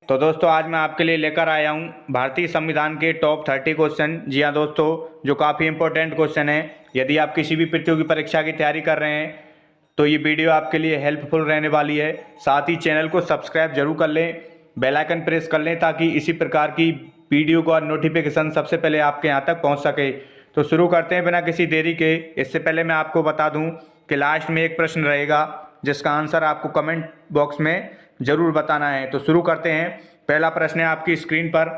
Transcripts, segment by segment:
तो दोस्तों आज मैं आपके लिए लेकर आया हूं भारतीय संविधान के टॉप 30 क्वेश्चन। जी हाँ दोस्तों, जो काफ़ी इंपॉर्टेंट क्वेश्चन है। यदि आप किसी भी प्रतियोगी परीक्षा की तैयारी कर रहे हैं तो ये वीडियो आपके लिए हेल्पफुल रहने वाली है। साथ ही चैनल को सब्सक्राइब जरूर कर लें, बेल आइकन प्रेस कर लें ताकि इसी प्रकार की वीडियो का नोटिफिकेशन सबसे पहले आपके यहाँ तक पहुँच सके। तो शुरू करते हैं बिना किसी देरी के। इससे पहले मैं आपको बता दूँ कि लास्ट में एक प्रश्न रहेगा जिसका आंसर आपको कमेंट बॉक्स में जरूर बताना है। तो शुरू करते हैं। पहला प्रश्न है आपकी स्क्रीन पर,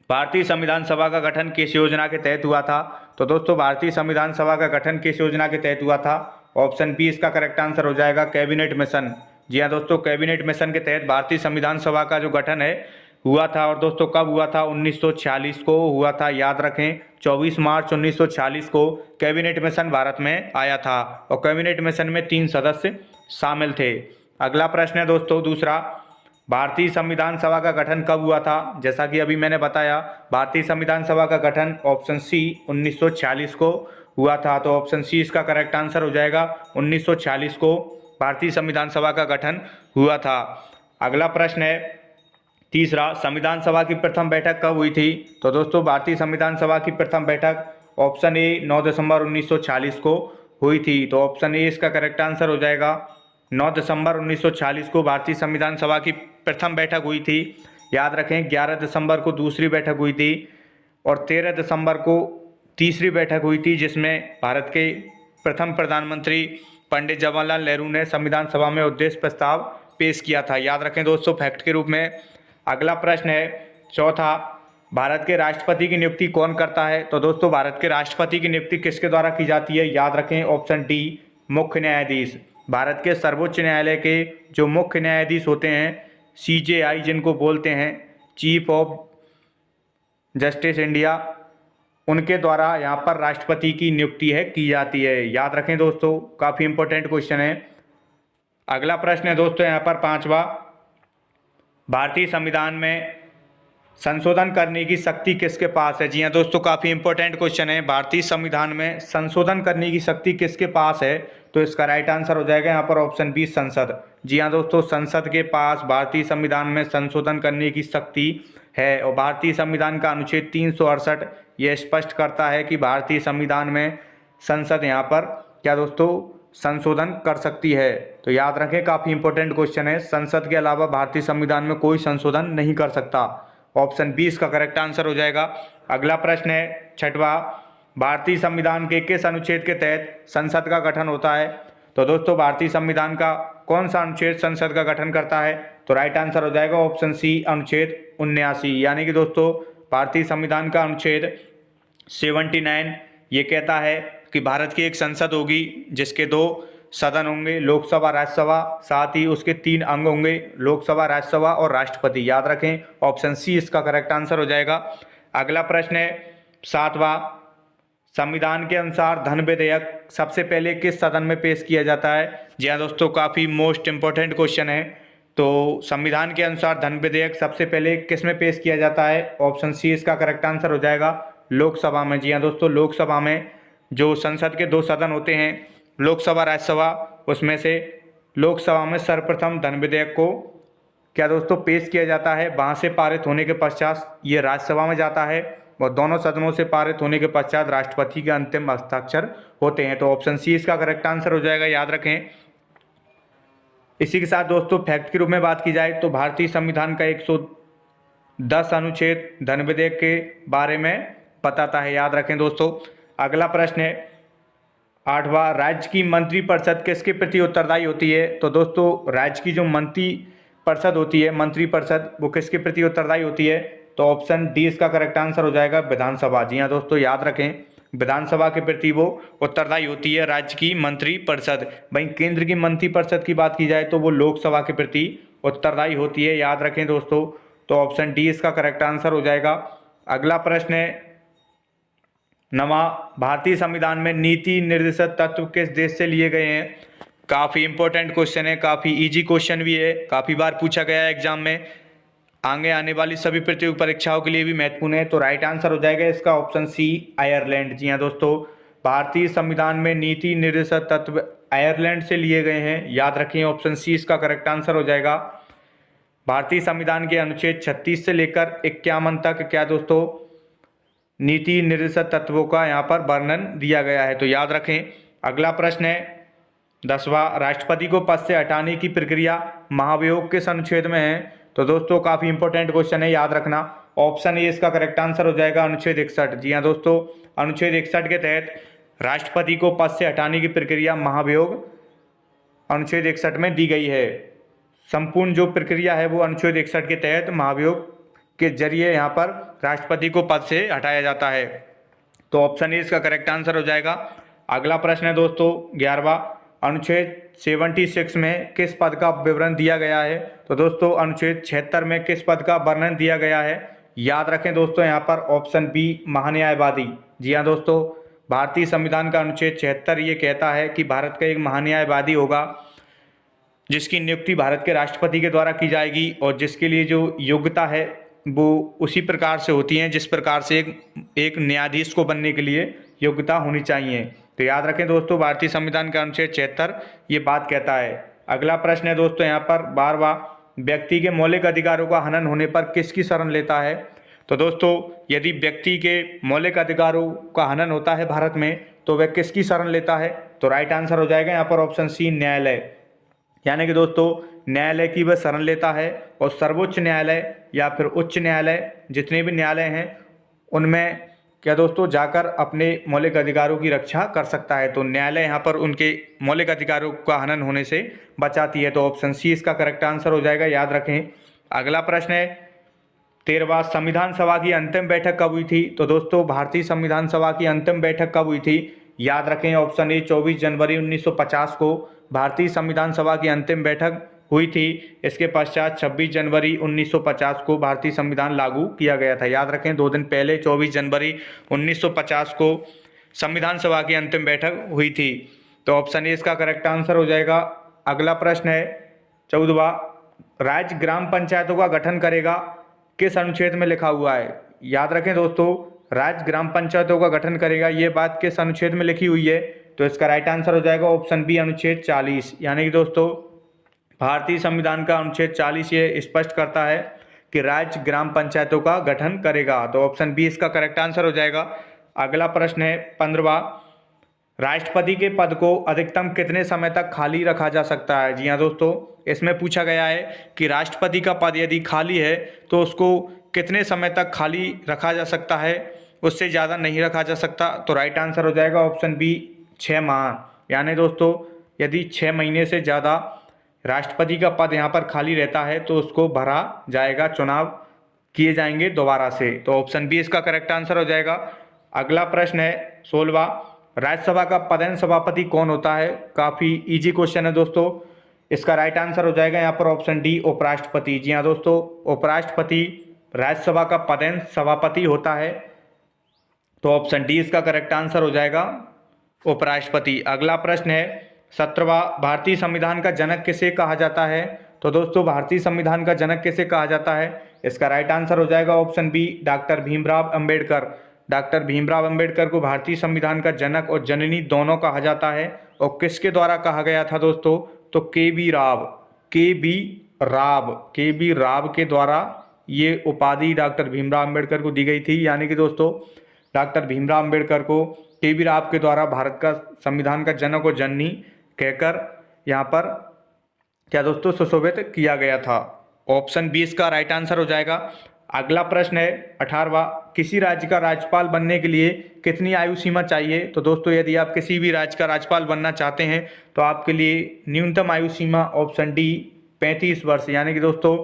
भारतीय संविधान सभा का गठन किस योजना के तहत हुआ था? तो दोस्तों भारतीय संविधान सभा का गठन किस योजना के तहत हुआ था? ऑप्शन बी इसका करेक्ट आंसर हो जाएगा कैबिनेट मिशन। जी हाँ दोस्तों, कैबिनेट मिशन के तहत भारतीय संविधान सभा का जो गठन है हुआ था। और दोस्तों कब हुआ था? 1946 को हुआ था। याद रखें 24 मार्च 1946 को कैबिनेट मिशन भारत में आया था और कैबिनेट मिशन में 3 सदस्य शामिल थे। अगला प्रश्न है दोस्तों दूसरा, भारतीय संविधान सभा का गठन कब हुआ था? जैसा कि अभी मैंने बताया, भारतीय संविधान सभा का गठन ऑप्शन सी 1946 को हुआ था। तो ऑप्शन सी इसका करेक्ट आंसर हो जाएगा। 1946 को भारतीय संविधान सभा का गठन हुआ था। अगला प्रश्न है तीसरा, संविधान सभा की प्रथम बैठक कब हुई थी? तो दोस्तों भारतीय संविधान सभा की प्रथम बैठक ऑप्शन ए 9 दिसंबर 1946 को हुई थी। तो ऑप्शन ए इसका करेक्ट आंसर हो जाएगा। 9 दिसंबर 1946 को भारतीय संविधान सभा की प्रथम बैठक हुई थी। याद रखें 11 दिसंबर को दूसरी बैठक हुई थी और 13 दिसंबर को तीसरी बैठक हुई थी, जिसमें भारत के प्रथम प्रधानमंत्री पंडित जवाहरलाल नेहरू ने संविधान सभा में उद्देश्य प्रस्ताव पेश किया था। याद रखें दोस्तों फैक्ट के रूप में। अगला प्रश्न है चौथा, भारत के राष्ट्रपति की नियुक्ति कौन करता है? तो दोस्तों भारत के राष्ट्रपति की नियुक्ति किसके द्वारा की जाती है? याद रखें ऑप्शन डी मुख्य न्यायाधीश। भारत के सर्वोच्च न्यायालय के जो मुख्य न्यायाधीश होते हैं, CJI जिनको बोलते हैं, चीफ ऑफ जस्टिस इंडिया, उनके द्वारा यहाँ पर राष्ट्रपति की नियुक्ति की जाती है। याद रखें दोस्तों, काफ़ी इंपॉर्टेंट क्वेश्चन है। अगला प्रश्न है दोस्तों यहाँ पर पांचवा, भारतीय संविधान में संशोधन करने की शक्ति किसके पास है? जी हाँ दोस्तों, काफ़ी इंपॉर्टेंट क्वेश्चन है। भारतीय संविधान में संशोधन करने की शक्ति किसके पास है? तो इसका राइट आंसर हो जाएगा यहाँ पर ऑप्शन बी संसद। जी हाँ दोस्तों, संसद के पास भारतीय संविधान में संशोधन करने की शक्ति है। और भारतीय संविधान का अनुच्छेद 368 यह स्पष्ट करता है कि भारतीय संविधान में संसद यहाँ पर क्या दोस्तों संशोधन कर सकती है। तो याद रखें काफ़ी इंपॉर्टेंट क्वेश्चन है। संसद के अलावा भारतीय संविधान में कोई संशोधन नहीं कर सकता। ऑप्शन बी इसका करेक्ट आंसर हो जाएगा। अगला प्रश्न है छठवा, भारतीय संविधान के किस अनुच्छेद के तहत संसद का गठन होता है? तो दोस्तों भारतीय संविधान का कौन सा अनुच्छेद संसद का गठन करता है? तो राइट आंसर हो जाएगा ऑप्शन सी अनुच्छेद 79। यानी कि दोस्तों भारतीय संविधान का अनुच्छेद 79 ये कहता है कि भारत की एक संसद होगी जिसके 2 सदन होंगे, लोकसभा राज्यसभा, साथ ही उसके 3 अंग होंगे, लोकसभा राज्यसभा और राष्ट्रपति। याद रखें ऑप्शन सी इसका करेक्ट आंसर हो जाएगा। अगला प्रश्न है सातवां, संविधान के अनुसार धन विधेयक सबसे पहले किस सदन में पेश किया जाता है? जी हाँ दोस्तों, काफ़ी मोस्ट इंपॉर्टेंट क्वेश्चन है। तो संविधान के अनुसार धन विधेयक सबसे पहले किस में पेश किया जाता है? ऑप्शन सी इसका करेक्ट आंसर हो जाएगा लोकसभा में। जी हाँ दोस्तों, लोकसभा में जो संसद के 2 सदन होते हैं, लोकसभा राज्यसभा, उसमें से लोकसभा में सर्वप्रथम धन विधेयक को क्या दोस्तों पेश किया जाता है। वहाँ से पारित होने के पश्चात ये राज्यसभा में जाता है और दोनों सदनों से पारित होने के पश्चात राष्ट्रपति के अंतिम हस्ताक्षर होते हैं। तो ऑप्शन सी इसका करेक्ट आंसर हो जाएगा। याद रखें। इसी के साथ दोस्तों फैक्ट के रूप में बात की जाए तो भारतीय संविधान का 110 अनुच्छेद धन विधेयक के बारे में बताता है। याद रखें दोस्तों। अगला प्रश्न है आठवां, राज्य की मंत्रिपरिषद किसके प्रति उत्तरदायी होती है? तो दोस्तों राज्य की जो मंत्री परिषद होती है, मंत्रिपरिषद, वो किसके प्रति उत्तरदायी होती है? तो ऑप्शन डी इसका करेक्ट आंसर हो जाएगा विधानसभा। जी हाँ दोस्तों, याद रखें विधानसभा के प्रति वो उत्तरदायी होती है राज्य की मंत्रिपरिषद। वहीं केंद्र की मंत्रिपरिषद की बात की जाए तो वो लोकसभा के प्रति उत्तरदायी होती है। याद रखें दोस्तों। तो ऑप्शन डी इसका करेक्ट आंसर हो जाएगा। अगला प्रश्न है नवा, भारतीय संविधान में नीति निर्देशक तत्व किस देश से लिए गए हैं? काफ़ी इंपॉर्टेंट क्वेश्चन है, काफ़ी इजी क्वेश्चन भी है, काफ़ी बार पूछा गया है एग्जाम में, आगे आने वाली सभी प्रतियोगी परीक्षाओं के लिए भी महत्वपूर्ण है। तो राइट आंसर हो जाएगा इसका ऑप्शन सी आयरलैंड। जी हाँ दोस्तों, भारतीय संविधान में नीति निर्देशक तत्व आयरलैंड से लिए गए हैं। याद रखें ऑप्शन सी इसका करेक्ट आंसर हो जाएगा। भारतीय संविधान के अनुच्छेद 36 से लेकर 51 तक क्या दोस्तों नीति निर्देशक तत्वों का यहाँ पर वर्णन दिया गया है, तो याद रखें। अगला प्रश्न है 10वां, राष्ट्रपति को पद से हटाने की प्रक्रिया महाभियोग किस अनुच्छेद में है? तो दोस्तों काफ़ी इंपॉर्टेंट क्वेश्चन है, याद रखना। ऑप्शन ए इसका करेक्ट आंसर हो जाएगा अनुच्छेद 61। जी हाँ दोस्तों, अनुच्छेद 61 के तहत राष्ट्रपति को पद से हटाने की प्रक्रिया महाभियोग अनुच्छेद 61 में दी गई है। संपूर्ण जो प्रक्रिया है वो अनुच्छेद 61 के तहत महाभियोग के जरिए यहाँ पर राष्ट्रपति को पद से हटाया जाता है। तो ऑप्शन ए इसका करेक्ट आंसर हो जाएगा। अगला प्रश्न है दोस्तों 11वां, अनुच्छेद 76 में किस पद का विवरण दिया गया है? तो दोस्तों अनुच्छेद 76 में किस पद का वर्णन दिया गया है? याद रखें दोस्तों यहाँ पर ऑप्शन बी महान्यायवादी। जी हाँ दोस्तों, भारतीय संविधान का अनुच्छेद 76 ये कहता है कि भारत का एक महान्यायवादी होगा जिसकी नियुक्ति भारत के राष्ट्रपति के द्वारा की जाएगी और जिसके लिए जो योग्यता है वो उसी प्रकार से होती है जिस प्रकार से एक न्यायाधीश को बनने के लिए योग्यता होनी चाहिए। तो याद रखें दोस्तों, भारतीय संविधान का अनुच्छेद 76 ये बात कहता है। अगला प्रश्न है दोस्तों यहाँ पर 12वां, व्यक्ति के मौलिक अधिकारों का हनन होने पर किसकी शरण लेता है? तो दोस्तों यदि व्यक्ति के मौलिक अधिकारों का हनन होता है भारत में तो वह किसकी शरण लेता है? तो राइट आंसर हो जाएगा यहाँ पर ऑप्शन सी न्यायालय। यानी कि दोस्तों न्यायालय की वह शरण लेता है और सर्वोच्च न्यायालय या फिर उच्च न्यायालय जितने भी न्यायालय हैं उनमें क्या दोस्तों जाकर अपने मौलिक अधिकारों की रक्षा कर सकता है। तो न्यायालय यहाँ पर उनके मौलिक अधिकारों का हनन होने से बचाती है। तो ऑप्शन सी इसका करेक्ट आंसर हो जाएगा, याद रखें। अगला प्रश्न है 13वां, संविधान सभा की अंतिम बैठक कब हुई थी? तो दोस्तों भारतीय संविधान सभा की अंतिम बैठक कब हुई थी? याद रखें ऑप्शन ए 24 जनवरी 1950 को भारतीय संविधान सभा की अंतिम बैठक हुई थी। इसके पश्चात 26 जनवरी 1950 को भारतीय संविधान लागू किया गया था। याद रखें 2 दिन पहले 24 जनवरी 1950 को संविधान सभा की अंतिम बैठक हुई थी। तो ऑप्शन ए इसका करेक्ट आंसर हो जाएगा। अगला प्रश्न है 14वां, राज्य ग्राम पंचायतों का गठन करेगा किस अनुच्छेद में लिखा हुआ है? याद रखें दोस्तों, राज्य ग्राम पंचायतों का गठन करेगा ये बात किस अनुच्छेद में लिखी हुई है? तो इसका राइट आंसर हो जाएगा ऑप्शन बी अनुच्छेद 40। यानी कि दोस्तों भारतीय संविधान का अनुच्छेद 40 ये स्पष्ट करता है कि राज्य ग्राम पंचायतों का गठन करेगा। तो ऑप्शन बी इसका करेक्ट आंसर हो जाएगा। अगला प्रश्न है 15वां, राष्ट्रपति के पद को अधिकतम कितने समय तक खाली रखा जा सकता है? जी हाँ दोस्तों, इसमें पूछा गया है कि राष्ट्रपति का पद यदि खाली है तो उसको कितने समय तक खाली रखा जा सकता है, उससे ज़्यादा नहीं रखा जा सकता। तो राइट आंसर हो जाएगा ऑप्शन बी 6 माह। यानी दोस्तों यदि 6 महीने से ज़्यादा राष्ट्रपति का पद यहाँ पर खाली रहता है तो उसको भरा जाएगा, चुनाव किए जाएंगे दोबारा से। तो ऑप्शन बी इसका करेक्ट आंसर हो जाएगा। अगला प्रश्न है 16वां, राज्यसभा का पदेन सभापति कौन होता है? काफ़ी इजी क्वेश्चन है दोस्तों। इसका राइट आंसर हो जाएगा यहाँ पर ऑप्शन डी उपराष्ट्रपति। जी हाँ दोस्तों, उपराष्ट्रपति राज्यसभा का पदेन सभापति होता है। तो ऑप्शन डी इसका करेक्ट आंसर हो जाएगा, उपराष्ट्रपति। अगला प्रश्न है 17वां, भारतीय संविधान का जनक किसे कहा जाता है? तो दोस्तों भारतीय संविधान का जनक किसे कहा जाता है? इसका राइट आंसर हो जाएगा option B doctor Bhimrao Ambedkar. Doctor Bhimrao Ambedkar को भारतीय संविधान का जनक और जननी दोनों कहा जाता है। और किसके द्वारा कहा गया था दोस्तों? तो के बी राव के द्वारा ये उपाधि डॉक्टर भीमराव अंबेडकर को दी गई थी। यानी कि दोस्तों डॉक्टर भीमराव अंबेडकर को के बी राव के द्वारा भारत का संविधान का जनक और जननी कहकर यहाँ पर क्या दोस्तों सुशोभित किया गया था। ऑप्शन 20 का राइट आंसर हो जाएगा। अगला प्रश्न है 18वां, किसी राज्य का राज्यपाल बनने के लिए कितनी आयु सीमा चाहिए? तो दोस्तों यदि आप किसी भी राज्य का राज्यपाल बनना चाहते हैं तो आपके लिए न्यूनतम आयु सीमा ऑप्शन डी 35 वर्ष। यानी कि दोस्तों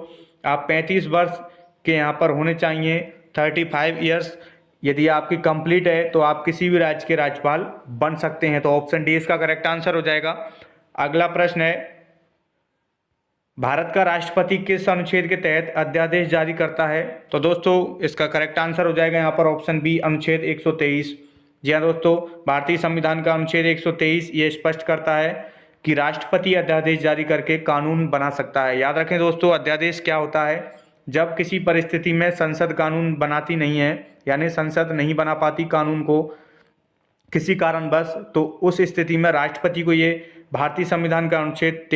आप 35 वर्ष के यहाँ पर होने चाहिए, 35 ईयर्स यदि आपकी कंप्लीट है तो आप किसी भी राज्य के राज्यपाल बन सकते हैं। तो ऑप्शन डी इसका करेक्ट आंसर हो जाएगा। अगला प्रश्न है, भारत का राष्ट्रपति किस अनुच्छेद के तहत अध्यादेश जारी करता है? तो दोस्तों इसका करेक्ट आंसर हो जाएगा यहाँ पर ऑप्शन बी अनुच्छेद 123। जी हाँ दोस्तों, भारतीय संविधान का अनुच्छेद 123 ये स्पष्ट करता है कि राष्ट्रपति अध्यादेश जारी करके कानून बना सकता है। याद रखें दोस्तों, अध्यादेश क्या होता है? जब किसी परिस्थिति में संसद कानून बनाती नहीं है, यानी संसद नहीं बना पाती कानून को किसी कारणवश, तो उस स्थिति में राष्ट्रपति को ये भारतीय संविधान का अनुच्छेद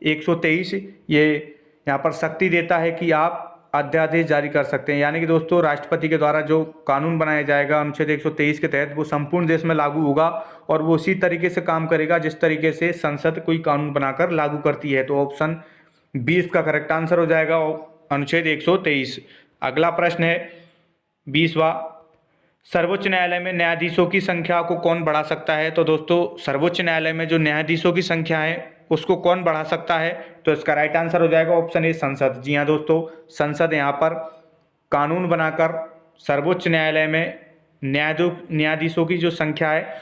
123 ये यहाँ पर शक्ति देता है कि आप अध्यादेश जारी कर सकते हैं। यानी कि दोस्तों राष्ट्रपति के द्वारा जो कानून बनाया जाएगा अनुच्छेद 123 के तहत, वो संपूर्ण देश में लागू होगा और वो उसी तरीके से काम करेगा जिस तरीके से संसद कोई कानून बनाकर लागू करती है। तो ऑप्शन 20 का करेक्ट आंसर हो जाएगा अनुच्छेद 123। अगला प्रश्न है 20वां, सर्वोच्च न्यायालय में न्यायाधीशों की संख्या को कौन बढ़ा सकता है? तो दोस्तों सर्वोच्च न्यायालय में जो न्यायाधीशों की संख्या है उसको कौन बढ़ा सकता है? तो इसका राइट आंसर हो जाएगा ऑप्शन ए संसद। जी हाँ दोस्तों, संसद यहाँ पर कानून बनाकर सर्वोच्च न्यायालय में न्यायाधीशों की जो संख्या है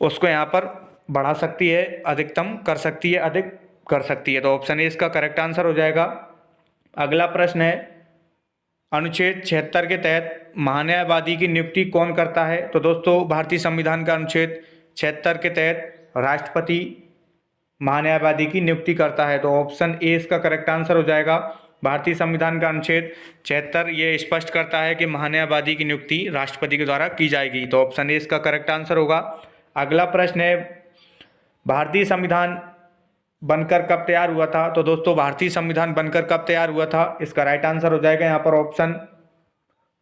उसको यहाँ पर बढ़ा सकती है, अधिकतम कर सकती है, अधिक कर सकती है। तो ऑप्शन ए इसका करेक्ट आंसर हो जाएगा। अगला प्रश्न है अनुच्छेद 76 के तहत महान्यायवादी की नियुक्ति कौन करता है? तो दोस्तों भारतीय संविधान का अनुच्छेद 76 के तहत राष्ट्रपति महान्यायवादी की नियुक्ति करता है। तो ऑप्शन ए इसका करेक्ट आंसर हो जाएगा। भारतीय संविधान का अनुच्छेद 76 ये स्पष्ट करता है कि महान्यायवादी की नियुक्ति राष्ट्रपति के द्वारा की जाएगी। तो ऑप्शन ए इसका करेक्ट आंसर होगा। अगला प्रश्न है भारतीय संविधान बनकर कब तैयार हुआ था? तो दोस्तों भारतीय संविधान बनकर कब तैयार हुआ था? इसका राइट आंसर हो जाएगा यहाँ पर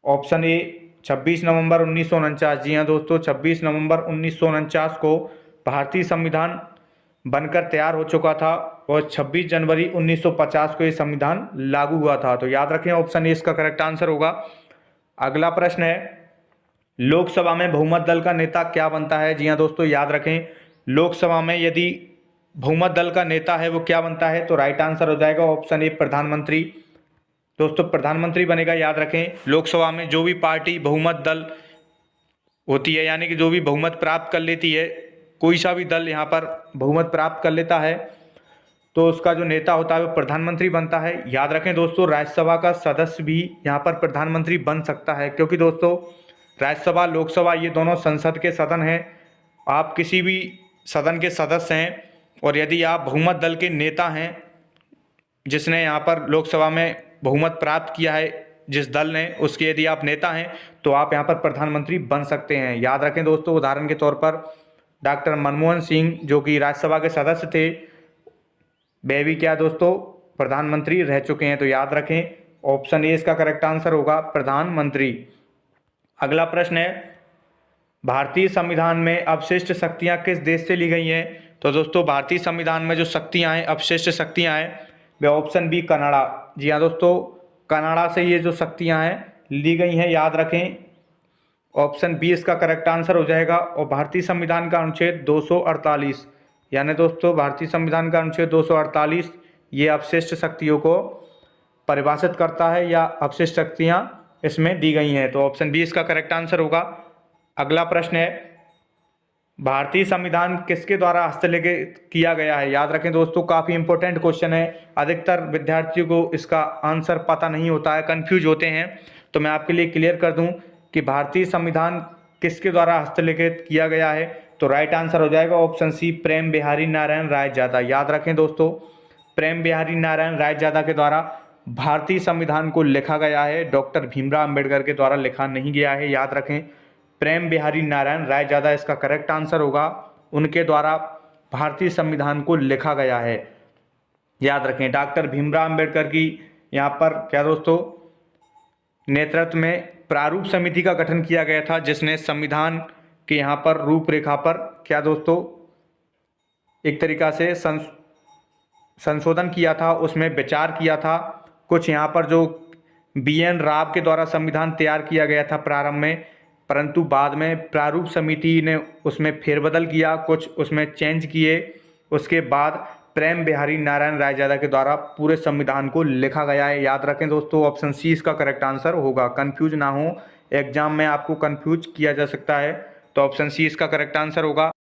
ऑप्शन ए 26 नवंबर 1949। जी हाँ दोस्तों, 26 नवंबर 1949 को भारतीय संविधान बनकर तैयार हो चुका था और 26 जनवरी 1950 को ये संविधान लागू हुआ था। तो याद रखें ऑप्शन ए इसका करेक्ट आंसर होगा। अगला प्रश्न है लोकसभा में बहुमत दल का नेता क्या बनता है? जी हाँ दोस्तों, याद रखें लोकसभा में यदि बहुमत दल का नेता है वो क्या बनता है? तो राइट आंसर हो जाएगा ऑप्शन ए प्रधानमंत्री। दोस्तों प्रधानमंत्री बनेगा। याद रखें लोकसभा में जो भी पार्टी बहुमत दल होती है, यानी कि जो भी बहुमत प्राप्त कर लेती है, कोई सा भी दल यहाँ पर बहुमत प्राप्त कर लेता है तो उसका जो नेता होता है वो प्रधानमंत्री बनता है। याद रखें दोस्तों राज्यसभा का सदस्य भी यहाँ पर प्रधानमंत्री बन सकता है, क्योंकि दोस्तों राज्यसभा लोकसभा ये दोनों संसद के सदन हैं। आप किसी भी सदन के सदस्य हैं और यदि आप बहुमत दल के नेता हैं जिसने यहाँ पर लोकसभा में बहुमत प्राप्त किया है, जिस दल ने, उसके यदि आप नेता हैं तो आप यहाँ पर प्रधानमंत्री बन सकते हैं। याद रखें दोस्तों उदाहरण के तौर पर डॉक्टर मनमोहन सिंह जो कि राज्यसभा के सदस्य थे, वे भी क्या दोस्तों प्रधानमंत्री रह चुके हैं। तो याद रखें ऑप्शन ए इसका करेक्ट आंसर होगा प्रधानमंत्री। अगला प्रश्न है भारतीय संविधान में अवशिष्ट शक्तियां किस देश से ली गई हैं? तो दोस्तों भारतीय संविधान में जो शक्तियां हैं, अवशिष्ट शक्तियां हैं, वे ऑप्शन बी कनाडा। जी हाँ दोस्तों, कनाडा से ये जो शक्तियां हैं ली गई हैं। याद रखें ऑप्शन बी इसका करेक्ट आंसर हो जाएगा। और भारतीय संविधान का अनुच्छेद 248, यानी दोस्तों भारतीय संविधान का अनुच्छेद 248 ये अवशिष्ट शक्तियों को परिभाषित करता है, या अवशिष्ट शक्तियां इसमें दी गई हैं। तो ऑप्शन बी इसका करेक्ट आंसर होगा। अगला प्रश्न है भारतीय संविधान किसके द्वारा हस्तलिखित किया गया है? याद रखें दोस्तों काफ़ी इंपॉर्टेंट क्वेश्चन है। अधिकतर विद्यार्थियों को इसका आंसर पता नहीं होता है, कंफ्यूज होते हैं। तो मैं आपके लिए क्लियर कर दूं कि भारतीय संविधान किसके द्वारा हस्तलिखित किया गया है? तो राइट आंसर हो जाएगा ऑप्शन सी प्रेम बिहारी नारायण रायजादा। याद रखें दोस्तों प्रेम बिहारी नारायण रायजादा के द्वारा भारतीय संविधान को लिखा गया है, डॉक्टर भीमराव अंबेडकर के द्वारा लिखा नहीं गया है। याद रखें प्रेम बिहारी नारायण रायजादा इसका करेक्ट आंसर होगा। उनके द्वारा भारतीय संविधान को लिखा गया है। याद रखें डॉक्टर भीमराव अंबेडकर की यहाँ पर क्या दोस्तों नेतृत्व में प्रारूप समिति का गठन किया गया था, जिसने संविधान के यहाँ पर रूपरेखा पर क्या दोस्तों एक तरीका से संशोधन किया था, उसमें विचार किया था। कुछ यहाँ पर जो BN राव के द्वारा संविधान तैयार किया गया था प्रारंभ में, परंतु बाद में प्रारूप समिति ने उसमें फेरबदल किया, कुछ उसमें चेंज किए। उसके बाद प्रेम बिहारी नारायण रायजादा के द्वारा पूरे संविधान को लिखा गया है। याद रखें दोस्तों ऑप्शन सी इसका करेक्ट आंसर होगा। कंफ्यूज ना हो, एग्जाम में आपको कंफ्यूज किया जा सकता है। तो ऑप्शन सी इसका करेक्ट आंसर होगा।